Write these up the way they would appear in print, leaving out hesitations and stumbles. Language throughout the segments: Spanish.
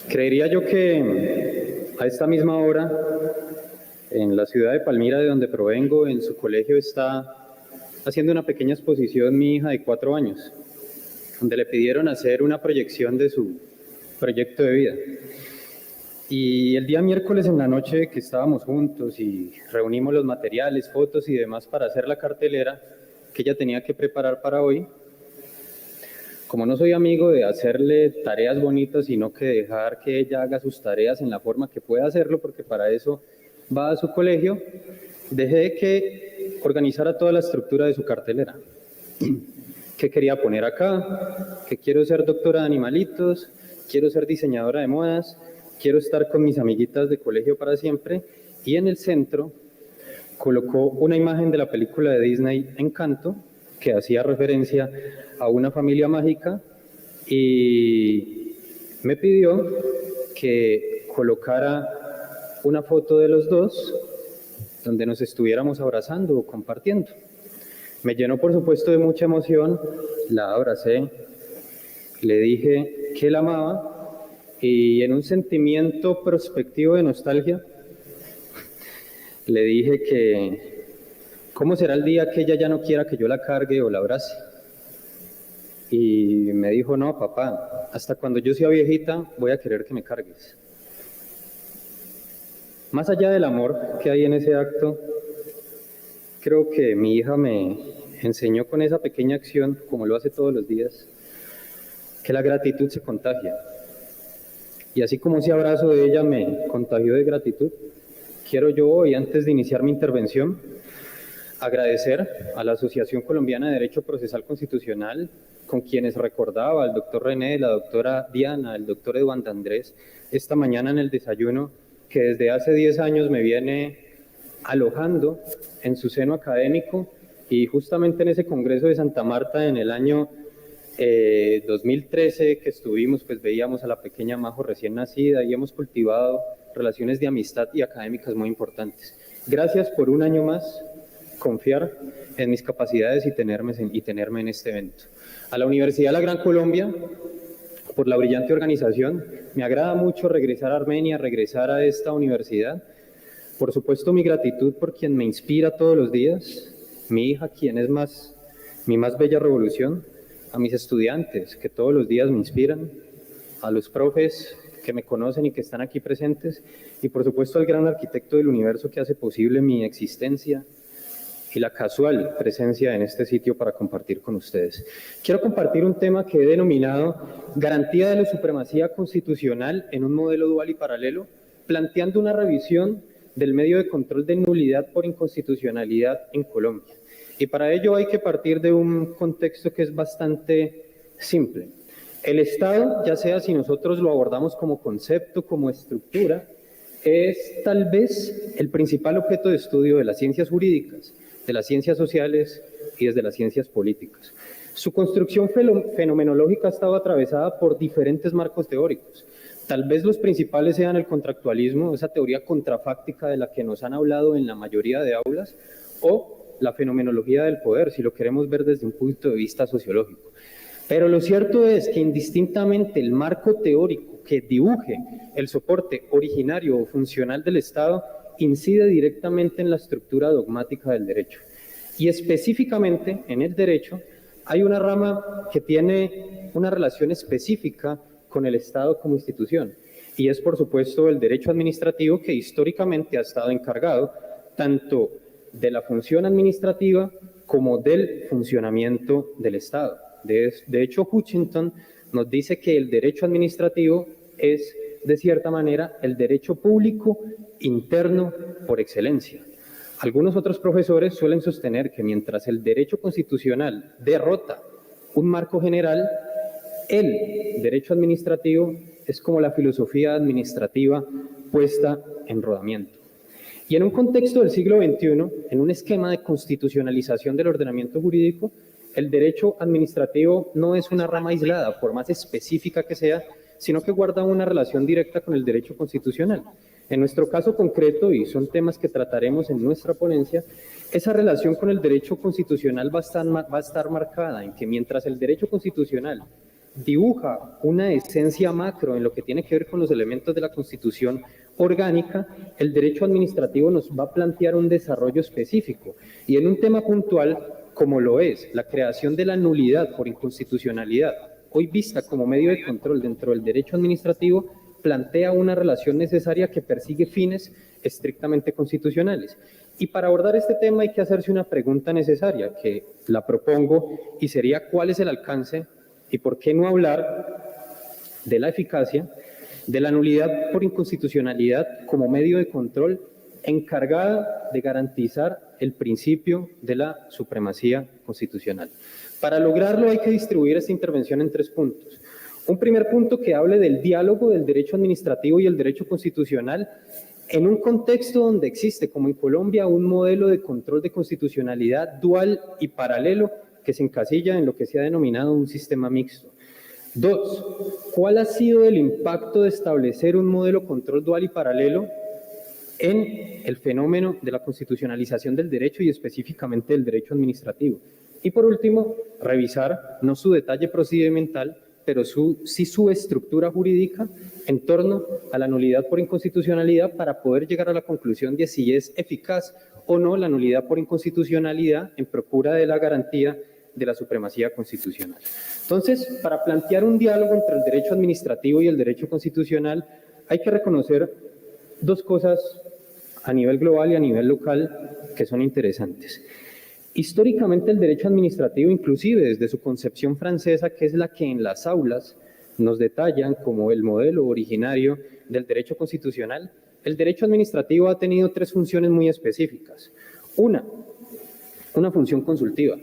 Creería yo que a esta misma hora, en la ciudad de Palmira, de donde provengo, en su colegio está haciendo una pequeña exposición mi hija de 4 años, donde le pidieron hacer una proyección de su proyecto de vida. Y el día miércoles en la noche que estábamos juntos y reunimos los materiales, fotos y demás para hacer la cartelera que ella tenía que preparar para hoy, como no soy amigo de hacerle tareas bonitas, sino que dejar que ella haga sus tareas en la forma que pueda hacerlo, porque para eso va a su colegio, dejé que organizara toda la estructura de su cartelera. ¿Qué quería poner acá? Que quiero ser doctora de animalitos, quiero ser diseñadora de modas, quiero estar con mis amiguitas de colegio para siempre, y en el centro colocó una imagen de la película de Disney Encanto, que hacía referencia a una familia mágica, y me pidió que colocara una foto de los dos donde nos estuviéramos abrazando o compartiendo. Me llenó, por supuesto, de mucha emoción, la abracé, le dije que la amaba y en un sentimiento prospectivo de nostalgia le dije que ¿cómo será el día que ella ya no quiera que yo la cargue o la abrace? Y me dijo, no, papá, hasta cuando yo sea viejita voy a querer que me cargues. Más allá del amor que hay en ese acto, creo que mi hija me enseñó con esa pequeña acción, como lo hace todos los días, que la gratitud se contagia. Y así como ese abrazo de ella me contagió de gratitud, quiero yo hoy, antes de iniciar mi intervención, agradecer a la Asociación Colombiana de Derecho Procesal Constitucional, con quienes recordaba al doctor René, la doctora Diana, el doctor Eduardo Andrés, esta mañana en el desayuno, que desde hace 10 años me viene alojando en su seno académico, y justamente en ese Congreso de Santa Marta en el año 2013 que estuvimos, pues veíamos a la pequeña Majo recién nacida y hemos cultivado relaciones de amistad y académicas muy importantes. Gracias por un año más confiar en mis capacidades y tenerme en este evento. A la Universidad de la Gran Colombia, por la brillante organización, me agrada mucho regresar a Armenia, regresar a esta universidad. Por supuesto, mi gratitud por quien me inspira todos los días, mi hija, quien es mi más bella revolución, a mis estudiantes que todos los días me inspiran, a los profes que me conocen y que están aquí presentes, y por supuesto al gran arquitecto del universo que hace posible mi existencia y la casual presencia en este sitio para compartir con ustedes. Quiero compartir un tema que he denominado garantía de la supremacía constitucional en un modelo dual y paralelo, planteando una revisión del medio de control de nulidad por inconstitucionalidad en Colombia. Y para ello hay que partir de un contexto que es bastante simple. El Estado, ya sea si nosotros lo abordamos como concepto, como estructura, es tal vez el principal objeto de estudio de las ciencias jurídicas, de las ciencias sociales y desde las ciencias políticas. Su construcción fenomenológica ha estado atravesada por diferentes marcos teóricos. Tal vez los principales sean el contractualismo, esa teoría contrafáctica de la que nos han hablado en la mayoría de aulas, o la fenomenología del poder, si lo queremos ver desde un punto de vista sociológico. Pero lo cierto es que indistintamente el marco teórico que dibuje el soporte originario o funcional del Estado incide directamente en la estructura dogmática del derecho. Y específicamente en el derecho hay una rama que tiene una relación específica con el Estado como institución, y es por supuesto el derecho administrativo, que históricamente ha estado encargado tanto de la función administrativa como del funcionamiento del Estado. De hecho, Hutchinson nos dice que el derecho administrativo es, de cierta manera, el derecho público interno por excelencia. Algunos otros profesores suelen sostener que mientras el derecho constitucional derrota un marco general, el derecho administrativo es como la filosofía administrativa puesta en rodamiento. Y en un contexto del siglo XXI, en un esquema de constitucionalización del ordenamiento jurídico, el derecho administrativo no es una rama aislada, por más específica que sea, sino que guarda una relación directa con el derecho constitucional. En nuestro caso concreto, y son temas que trataremos en nuestra ponencia, esa relación con el derecho constitucional va a estar marcada en que mientras el derecho constitucional dibuja una esencia macro en lo que tiene que ver con los elementos de la Constitución orgánica, el derecho administrativo nos va a plantear un desarrollo específico. Y en un tema puntual, como lo es la creación de la nulidad por inconstitucionalidad, hoy vista como medio de control dentro del derecho administrativo, plantea una relación necesaria que persigue fines estrictamente constitucionales. Y para abordar este tema hay que hacerse una pregunta necesaria, que la propongo, y sería ¿cuál es el alcance y por qué no hablar de la eficacia de la nulidad por inconstitucionalidad como medio de control encargada de garantizar el principio de la supremacía constitucional? Para lograrlo hay que distribuir esta intervención en 3 puntos. Un primer punto que hable del diálogo del derecho administrativo y el derecho constitucional en un contexto donde existe, como en Colombia, un modelo de control de constitucionalidad dual y paralelo que se encasilla en lo que se ha denominado un sistema mixto. 2. ¿Cuál ha sido el impacto de establecer un modelo control dual y paralelo en el fenómeno de la constitucionalización del derecho y específicamente del derecho administrativo? Y por último, revisar no su detalle procedimental, pero sí su estructura jurídica en torno a la nulidad por inconstitucionalidad para poder llegar a la conclusión de si es eficaz o no la nulidad por inconstitucionalidad en procura de la garantía de la supremacía constitucional. Entonces, para plantear un diálogo entre el derecho administrativo y el derecho constitucional, hay que reconocer 2 cosas a nivel global y a nivel local que son interesantes. Históricamente el derecho administrativo, inclusive desde su concepción francesa, que es la que en las aulas nos detallan como el modelo originario del derecho constitucional, el derecho administrativo ha tenido 3 funciones muy específicas. Una función consultiva.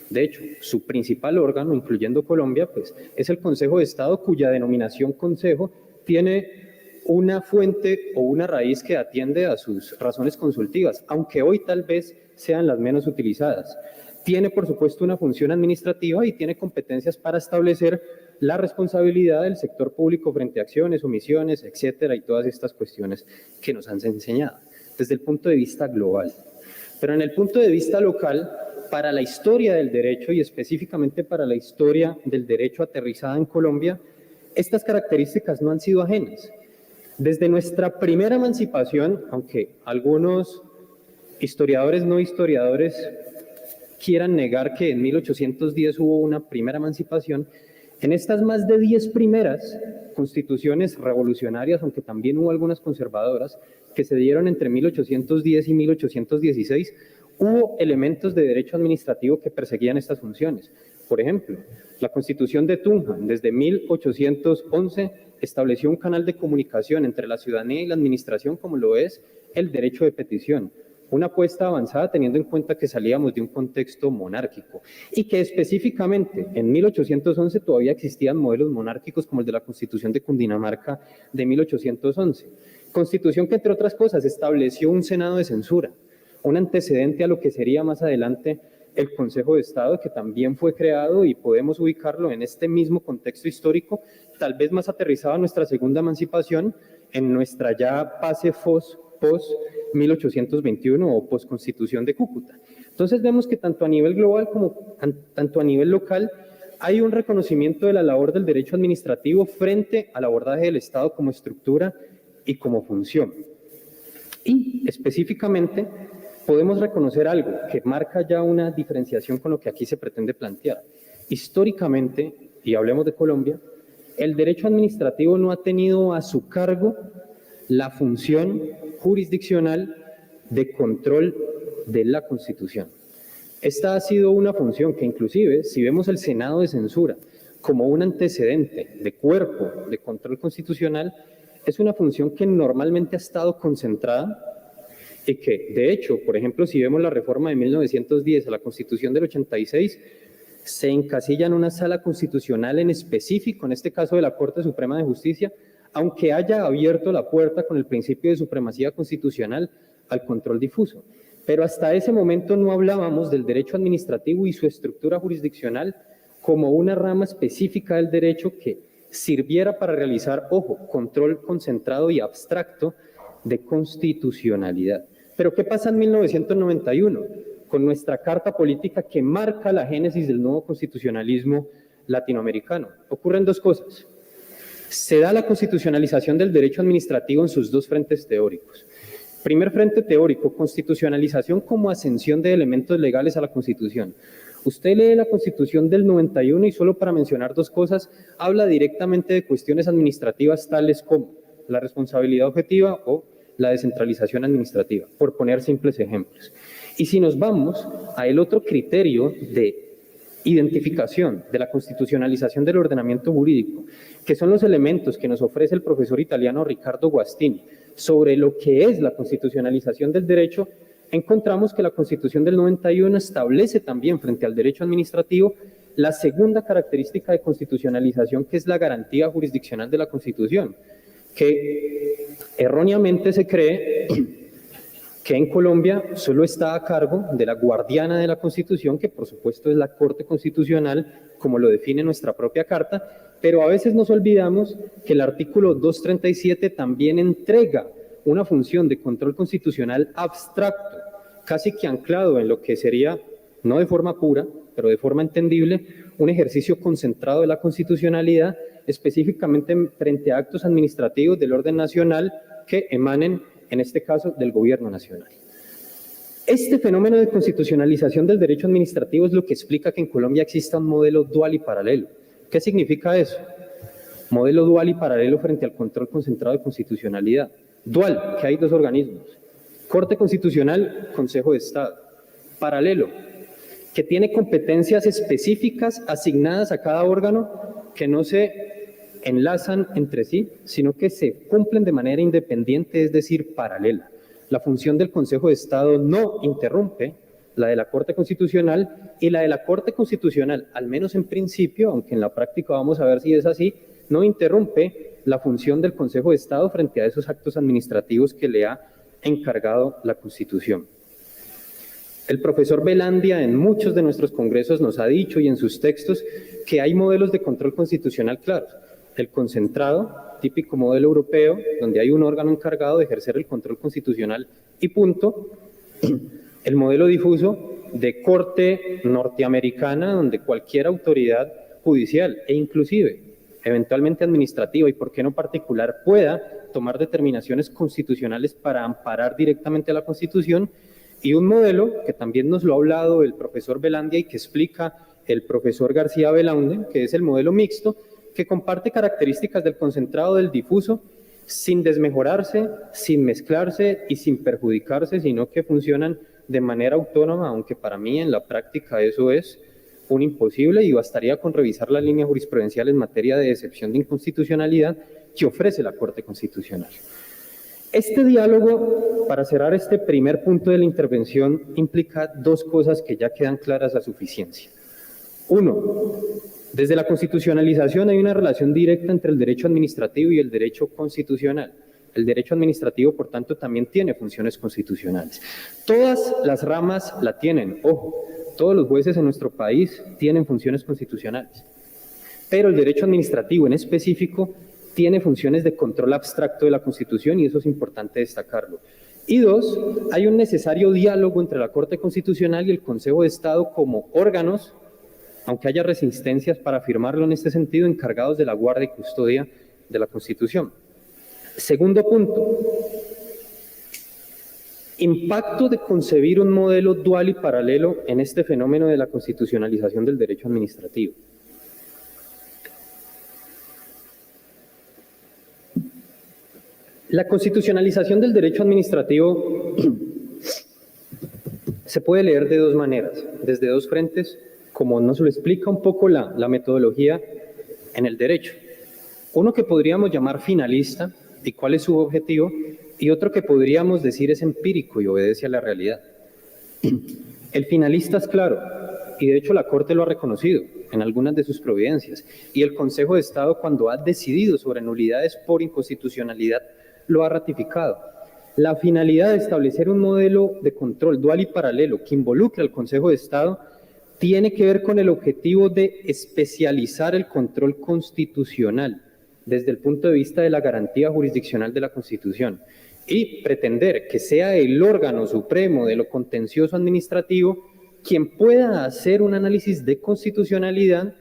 De hecho, su principal órgano, incluyendo Colombia, pues, es el Consejo de Estado, cuya denominación consejo tiene una fuente o una raíz que atiende a sus razones consultivas, aunque hoy tal vez sean las menos utilizadas. Tiene, por supuesto, una función administrativa y tiene competencias para establecer la responsabilidad del sector público frente a acciones, omisiones, etcétera, y todas estas cuestiones que nos han enseñado desde el punto de vista global. Pero en el punto de vista local, para la historia del derecho y específicamente para la historia del derecho aterrizada en Colombia, estas características no han sido ajenas. Desde nuestra primera emancipación, aunque algunos historiadores no historiadores quieran negar que en 1810 hubo una primera emancipación, en estas más de 10 primeras constituciones revolucionarias, aunque también hubo algunas conservadoras, que se dieron entre 1810 y 1816, hubo elementos de derecho administrativo que perseguían estas funciones. Por ejemplo, la Constitución de Tunja, desde 1811, estableció un canal de comunicación entre la ciudadanía y la administración, como lo es el derecho de petición. Una apuesta avanzada teniendo en cuenta que salíamos de un contexto monárquico y que específicamente en 1811 todavía existían modelos monárquicos como el de la Constitución de Cundinamarca de 1811. Constitución que, entre otras cosas, estableció un Senado de censura, un antecedente a lo que sería más adelante el Consejo de Estado, que también fue creado y podemos ubicarlo en este mismo contexto histórico, tal vez más aterrizado a nuestra segunda emancipación, en nuestra ya fase post-1821 o post-constitución de Cúcuta. Entonces vemos que tanto a nivel global como tanto a nivel local hay un reconocimiento de la labor del derecho administrativo frente al abordaje del Estado como estructura y como función. Y específicamente podemos reconocer algo que marca ya una diferenciación con lo que aquí se pretende plantear. Históricamente, y hablemos de Colombia, el derecho administrativo no ha tenido a su cargo la función jurisdiccional de control de la Constitución. Esta ha sido una función que inclusive, si vemos el Senado de censura como un antecedente de cuerpo de control constitucional, es una función que normalmente ha estado concentrada y que, de hecho, por ejemplo, si vemos la reforma de 1910 a la Constitución del 86, se encasilla en una sala constitucional en específico, en este caso de la Corte Suprema de Justicia, aunque haya abierto la puerta con el principio de supremacía constitucional al control difuso. Pero hasta ese momento no hablábamos del derecho administrativo y su estructura jurisdiccional como una rama específica del derecho que sirviera para realizar, ojo, control concentrado y abstracto de constitucionalidad. Pero ¿qué pasa en 1991? Con nuestra carta política que marca la génesis del nuevo constitucionalismo latinoamericano. Ocurren dos cosas. Se da la constitucionalización del derecho administrativo en sus dos frentes teóricos. Primer frente teórico, constitucionalización como ascensión de elementos legales a la Constitución. Usted lee la Constitución del 91 y solo para mencionar dos cosas, habla directamente de cuestiones administrativas tales como la responsabilidad objetiva o la descentralización administrativa, por poner simples ejemplos. Y si nos vamos a el otro criterio de identificación de la constitucionalización del ordenamiento jurídico, que son los elementos que nos ofrece el profesor italiano Riccardo Guastini sobre lo que es la constitucionalización del derecho, encontramos que la Constitución del 91 establece también frente al derecho administrativo la segunda característica de constitucionalización, que es la garantía jurisdiccional de la Constitución, que erróneamente se cree que en Colombia solo está a cargo de la guardiana de la Constitución, que por supuesto es la Corte Constitucional, como lo define nuestra propia Carta, pero a veces nos olvidamos que el artículo 237 también entrega una función de control constitucional abstracto, casi que anclado en lo que sería, no de forma pura, pero de forma entendible, un ejercicio concentrado de la constitucionalidad, específicamente frente a actos administrativos del orden nacional que emanen, en este caso, del gobierno nacional. Este fenómeno de constitucionalización del derecho administrativo es lo que explica que en Colombia exista un modelo dual y paralelo. ¿Qué significa eso? Modelo dual y paralelo frente al control concentrado de constitucionalidad. Dual, que hay dos organismos. Corte Constitucional, Consejo de Estado. Paralelo, que tiene competencias específicas asignadas a cada órgano que no se enlazan entre sí, sino que se cumplen de manera independiente, es decir, paralela. La función del Consejo de Estado no interrumpe la de la Corte Constitucional, y la de la Corte Constitucional, al menos en principio, aunque en la práctica vamos a ver si es así, no interrumpe la función del Consejo de Estado frente a esos actos administrativos que le ha encargado la Constitución. El profesor Velandia en muchos de nuestros congresos nos ha dicho y en sus textos que hay modelos de control constitucional claros. El concentrado, típico modelo europeo, donde hay un órgano encargado de ejercer el control constitucional y punto. El modelo difuso de corte norteamericana, donde cualquier autoridad judicial e inclusive eventualmente administrativa y por qué no particular pueda tomar determinaciones constitucionales para amparar directamente a la Constitución, y un modelo que también nos lo ha hablado el profesor Velandia y que explica el profesor García Belaunde, que es el modelo mixto, que comparte características del concentrado, del difuso, sin desmejorarse, sin mezclarse y sin perjudicarse, sino que funcionan de manera autónoma, aunque para mí en la práctica eso es un imposible, y bastaría con revisar la línea jurisprudencial en materia de excepción de inconstitucionalidad que ofrece la Corte Constitucional. Este diálogo, para cerrar este primer punto de la intervención, implica dos cosas que ya quedan claras a suficiencia. Uno, desde la constitucionalización hay una relación directa entre el derecho administrativo y el derecho constitucional. El derecho administrativo, por tanto, también tiene funciones constitucionales. Todas las ramas la tienen, ojo, todos los jueces en nuestro país tienen funciones constitucionales, pero el derecho administrativo en específico tiene funciones de control abstracto de la Constitución, y eso es importante destacarlo. Y dos, hay un necesario diálogo entre la Corte Constitucional y el Consejo de Estado como órganos, aunque haya resistencias para afirmarlo en este sentido, encargados de la guardia y custodia de la Constitución. Segundo punto, impacto de concebir un modelo dual y paralelo en este fenómeno de la constitucionalización del derecho administrativo. La constitucionalización del derecho administrativo se puede leer de dos maneras, desde dos frentes, como nos lo explica un poco la metodología en el derecho. Uno que podríamos llamar finalista, y cuál es su objetivo, y otro que podríamos decir es empírico y obedece a la realidad. El finalista es claro, y de hecho la Corte lo ha reconocido en algunas de sus providencias, y el Consejo de Estado, cuando ha decidido sobre nulidades por inconstitucionalidad, lo ha ratificado. La finalidad de establecer un modelo de control dual y paralelo que involucre al Consejo de Estado tiene que ver con el objetivo de especializar el control constitucional desde el punto de vista de la garantía jurisdiccional de la Constitución y pretender que sea el órgano supremo de lo contencioso administrativo quien pueda hacer un análisis de constitucionalidad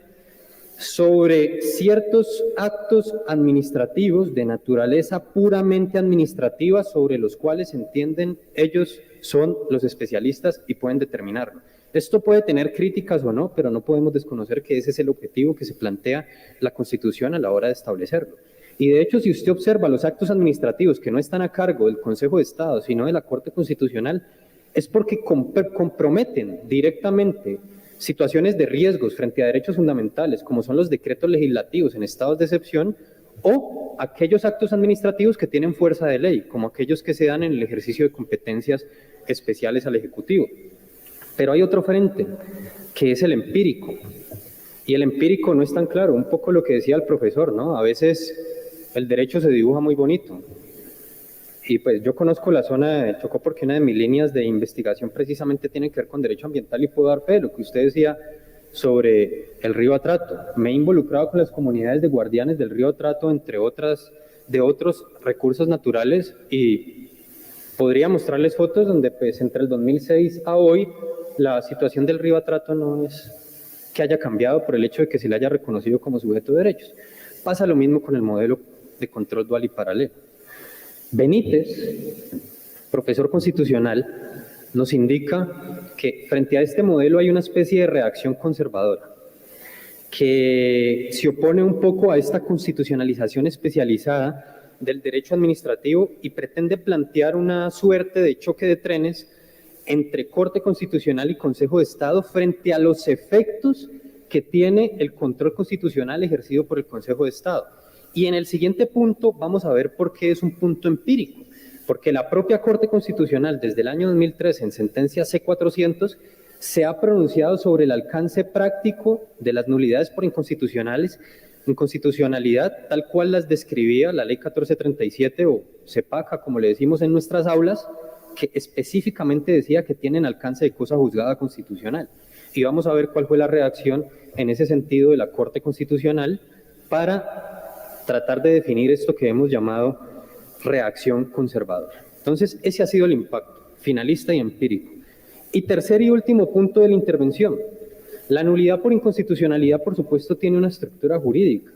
sobre ciertos actos administrativos de naturaleza puramente administrativa sobre los cuales entienden ellos son los especialistas y pueden determinarlo. Esto puede tener críticas o no, pero no podemos desconocer que ese es el objetivo que se plantea la Constitución a la hora de establecerlo. Y de hecho, si usted observa los actos administrativos que no están a cargo del Consejo de Estado, sino de la Corte Constitucional, es porque comprometen directamente situaciones de riesgos frente a derechos fundamentales, como son los decretos legislativos en estados de excepción, o aquellos actos administrativos que tienen fuerza de ley, como aquellos que se dan en el ejercicio de competencias especiales al Ejecutivo. Pero hay otro frente, que es el empírico. Y el empírico no es tan claro, un poco lo que decía el profesor, ¿no? A veces el derecho se dibuja muy bonito. Y pues yo conozco la zona de Chocó porque una de mis líneas de investigación precisamente tiene que ver con derecho ambiental y puedo dar fe de lo que usted decía sobre el río Atrato. Me he involucrado con las comunidades de guardianes del río Atrato, entre otras, de otros recursos naturales, y podría mostrarles fotos donde pues entre el 2006 a hoy la situación del río Atrato no es que haya cambiado por el hecho de que se le haya reconocido como sujeto de derechos. Pasa lo mismo con el modelo de control dual y paralelo. Benítez, profesor constitucional, nos indica que frente a este modelo hay una especie de reacción conservadora que se opone un poco a esta constitucionalización especializada del derecho administrativo y pretende plantear una suerte de choque de trenes entre Corte Constitucional y Consejo de Estado frente a los efectos que tiene el control constitucional ejercido por el Consejo de Estado. Y en el siguiente punto vamos a ver por qué es un punto empírico, porque la propia Corte Constitucional desde el año 2013 en sentencia C-400 se ha pronunciado sobre el alcance práctico de las nulidades por inconstitucionalidad, tal cual las describía la Ley 1437 o CEPACA, como le decimos en nuestras aulas, que específicamente decía que tienen alcance de cosa juzgada constitucional. Y vamos a ver cuál fue la reacción en ese sentido de la Corte Constitucional para tratar de definir esto que hemos llamado reacción conservadora. Entonces, ese ha sido el impacto, finalista y empírico. Y tercer y último punto de la intervención. La nulidad por inconstitucionalidad, por supuesto, tiene una estructura jurídica.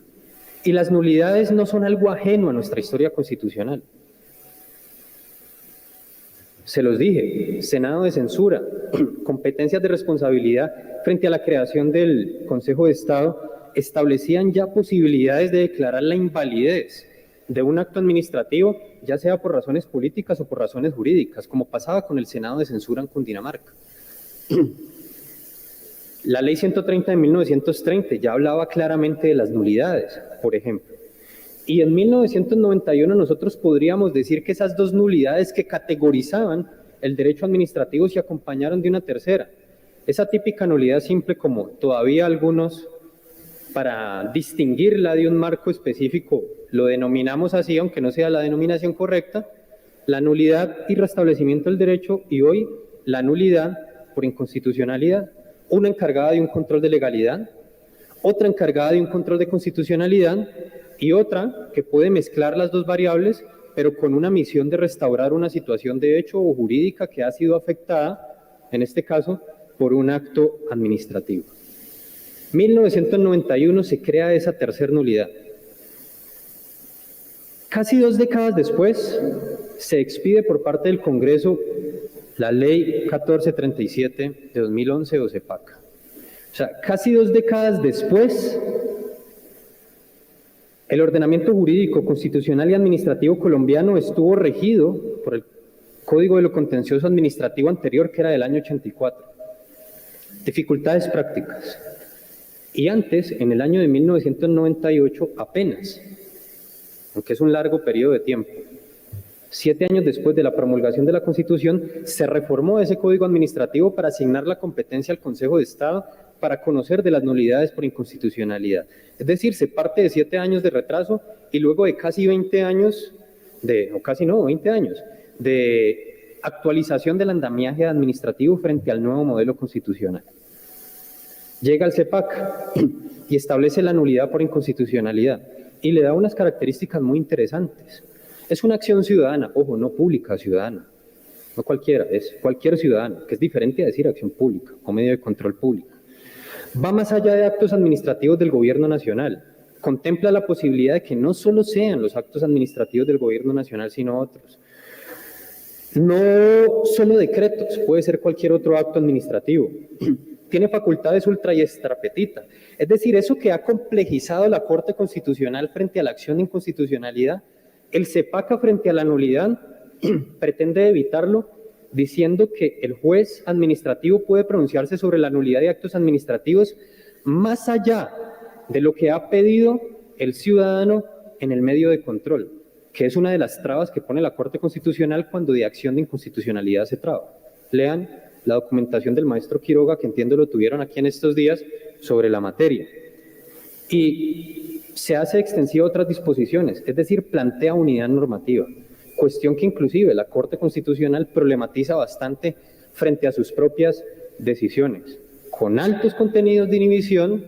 Y las nulidades no son algo ajeno a nuestra historia constitucional. Se los dije, Senado de censura, competencias de responsabilidad frente a la creación del Consejo de Estado, establecían ya posibilidades de declarar la invalidez de un acto administrativo, ya sea por razones políticas o por razones jurídicas, como pasaba con el Senado de censura en Cundinamarca. La Ley 130 de 1930 ya hablaba claramente de las nulidades, por ejemplo. Y en 1991 nosotros podríamos decir que esas dos nulidades que categorizaban el derecho administrativo se acompañaron de una tercera. Esa típica nulidad simple, como todavía algunos, para distinguirla de un marco específico, lo denominamos así, aunque no sea la denominación correcta, la nulidad y restablecimiento del derecho, y hoy la nulidad por inconstitucionalidad, una encargada de un control de legalidad, otra encargada de un control de constitucionalidad y otra que puede mezclar las dos variables, pero con una misión de restaurar una situación de hecho o jurídica que ha sido afectada, en este caso, por un acto administrativo. 1991 se crea esa tercer nulidad. Casi 2 décadas después, se expide por parte del Congreso la Ley 1437 de 2011 o CEPACA. O sea, casi 2 décadas después, el ordenamiento jurídico, constitucional y administrativo colombiano estuvo regido por el Código de lo Contencioso Administrativo anterior, que era del año 84. Dificultades prácticas. Y antes, en el año de 1998, apenas, aunque es un largo periodo de tiempo, 7 años después de la promulgación de la Constitución, se reformó ese Código Administrativo para asignar la competencia al Consejo de Estado para conocer de las nulidades por inconstitucionalidad. Es decir, se parte de 7 años de retraso y luego de casi 20 años, 20 años, de actualización del andamiaje administrativo frente al nuevo modelo constitucional. Llega al CEPAC y establece la nulidad por inconstitucionalidad y le da unas características muy interesantes. Es una acción ciudadana, ojo, no pública, ciudadana, no cualquiera, es cualquier ciudadano, que es diferente a decir acción pública o medio de control público. Va más allá de actos administrativos del Gobierno Nacional. Contempla la posibilidad de que no solo sean los actos administrativos del Gobierno Nacional, sino otros. No solo decretos, puede ser cualquier otro acto administrativo. Tiene facultades ultra y extrapetita. Es decir, eso que ha complejizado la Corte Constitucional frente a la acción de inconstitucionalidad, el CEPACA frente a la nulidad pretende evitarlo diciendo que el juez administrativo puede pronunciarse sobre la nulidad de actos administrativos más allá de lo que ha pedido el ciudadano en el medio de control, que es una de las trabas que pone la Corte Constitucional cuando de acción de inconstitucionalidad se traba. Lean la documentación del maestro Quiroga, que entiendo lo tuvieron aquí en estos días, sobre la materia. Y se hace extensiva a otras disposiciones, es decir, plantea unidad normativa, cuestión que inclusive la Corte Constitucional problematiza bastante frente a sus propias decisiones, con altos contenidos de inhibición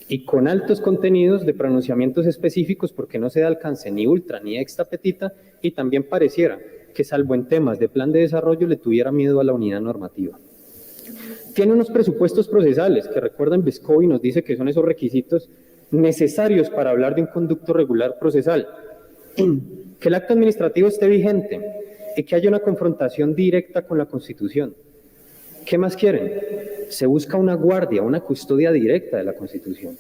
y con altos contenidos de pronunciamientos específicos, porque no se da alcance ni ultra ni extra petita, y también pareciera que salvo en temas de plan de desarrollo le tuviera miedo a la unidad normativa. Tiene unos presupuestos procesales que recuerdan Vescovi nos dice que son esos requisitos necesarios para hablar de un conducto regular procesal. Que el acto administrativo esté vigente y que haya una confrontación directa con la Constitución. ¿Qué más quieren? Se busca una guardia, una custodia directa de la Constitución.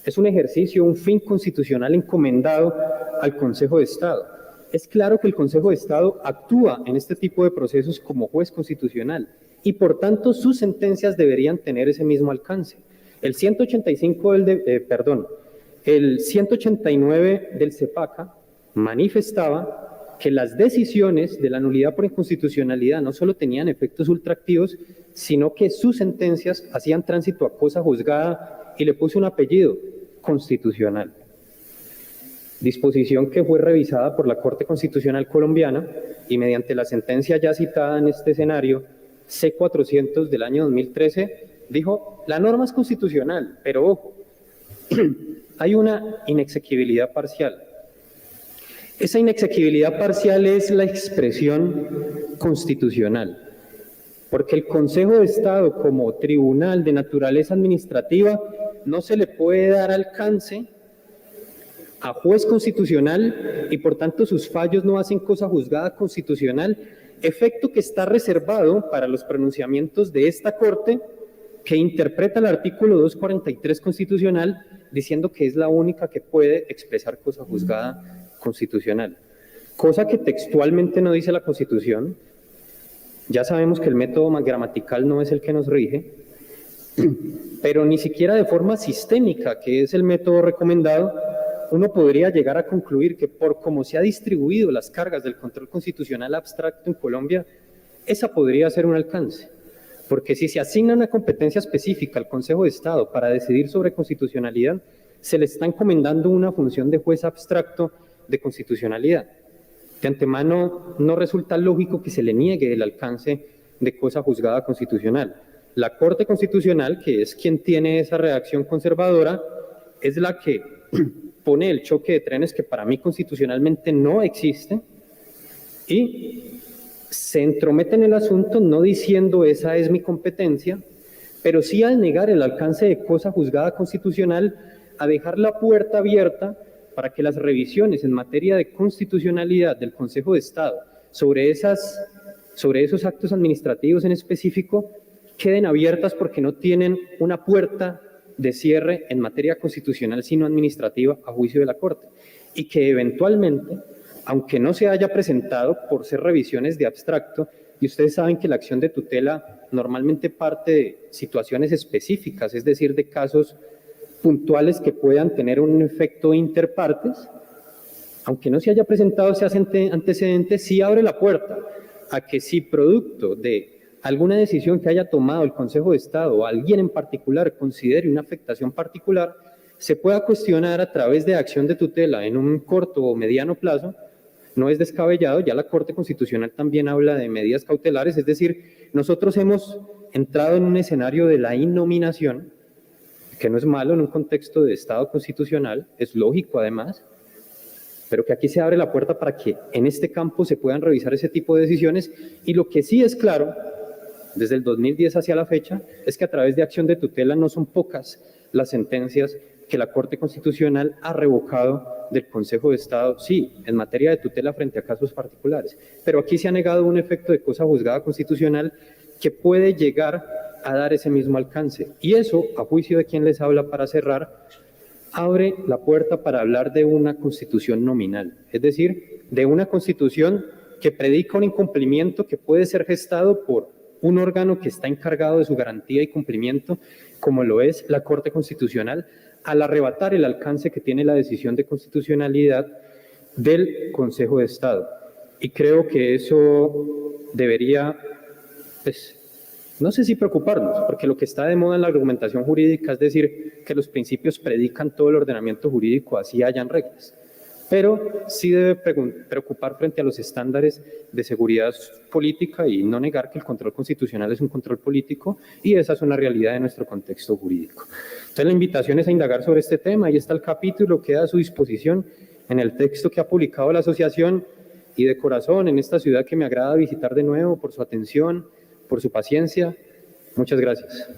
Es un ejercicio, un fin constitucional encomendado al Consejo de Estado. Es claro que el Consejo de Estado actúa en este tipo de procesos como juez constitucional y por tanto sus sentencias deberían tener ese mismo alcance. El 189 del CEPACA manifestaba que las decisiones de la nulidad por inconstitucionalidad no solo tenían efectos ultraactivos, sino que sus sentencias hacían tránsito a cosa juzgada y le puso un apellido, constitucional. Disposición que fue revisada por la Corte Constitucional Colombiana y mediante la sentencia ya citada en este escenario, C-400 del año 2013, dijo, la norma es constitucional, pero ojo, hay una inexequibilidad parcial. Esa inexequibilidad parcial es la expresión constitucional, porque el Consejo de Estado como tribunal de naturaleza administrativa no se le puede dar alcance a juez constitucional y por tanto sus fallos no hacen cosa juzgada constitucional, efecto que está reservado para los pronunciamientos de esta Corte que interpreta el artículo 243 constitucional diciendo que es la única que puede expresar cosa juzgada constitucional, cosa que textualmente no dice la Constitución. Ya sabemos que el método gramatical no es el que nos rige, pero ni siquiera de forma sistémica, que es el método recomendado, uno podría llegar a concluir que por cómo se ha distribuido las cargas del control constitucional abstracto en Colombia, esa podría ser un alcance. Porque si se asigna una competencia específica al Consejo de Estado para decidir sobre constitucionalidad, se le está encomendando una función de juez abstracto de constitucionalidad. De antemano, no resulta lógico que se le niegue el alcance de cosa juzgada constitucional. La Corte Constitucional, que es quien tiene esa redacción conservadora, es la que pone el choque de trenes que para mí constitucionalmente no existe y se entromete en el asunto no diciendo esa es mi competencia, pero sí al negar el alcance de cosa juzgada constitucional, a dejar la puerta abierta para que las revisiones en materia de constitucionalidad del Consejo de Estado sobre esos actos administrativos en específico queden abiertas porque no tienen una puerta de cierre en materia constitucional sino administrativa a juicio de la Corte, y que eventualmente, aunque no se haya presentado por ser revisiones de abstracto, y ustedes saben que la acción de tutela normalmente parte de situaciones específicas, es decir, de casos puntuales que puedan tener un efecto interpartes, aunque no se haya presentado ese antecedente, sí abre la puerta a que si producto de alguna decisión que haya tomado el Consejo de Estado o alguien en particular considere una afectación particular, se pueda cuestionar a través de acción de tutela en un corto o mediano plazo. No es descabellado, ya la Corte Constitucional también habla de medidas cautelares, es decir, nosotros hemos entrado en un escenario de la innominación, que no es malo en un contexto de Estado constitucional, es lógico además, pero que aquí se abre la puerta para que en este campo se puedan revisar ese tipo de decisiones, y lo que sí es claro desde el 2010 hacia la fecha es que a través de acción de tutela no son pocas las sentencias que la Corte Constitucional ha revocado del Consejo de Estado, sí, en materia de tutela frente a casos particulares, pero aquí se ha negado un efecto de cosa juzgada constitucional que puede llegar a dar ese mismo alcance. Y eso, a juicio de quien les habla para cerrar, abre la puerta para hablar de una constitución nominal, es decir, de una constitución que predica un incumplimiento que puede ser gestado por un órgano que está encargado de su garantía y cumplimiento, como lo es la Corte Constitucional, al arrebatar el alcance que tiene la decisión de constitucionalidad del Consejo de Estado. Y creo que eso debería, pues, no sé si preocuparnos, porque lo que está de moda en la argumentación jurídica es decir que los principios predican todo el ordenamiento jurídico, así hayan reglas. Pero sí debe preocupar frente a los estándares de seguridad política y no negar que el control constitucional es un control político y esa es una realidad de nuestro contexto jurídico. Entonces la invitación es a indagar sobre este tema, ahí está el capítulo, queda a su disposición en el texto que ha publicado la asociación y de corazón en esta ciudad que me agrada visitar de nuevo por su atención, por su paciencia. Muchas gracias.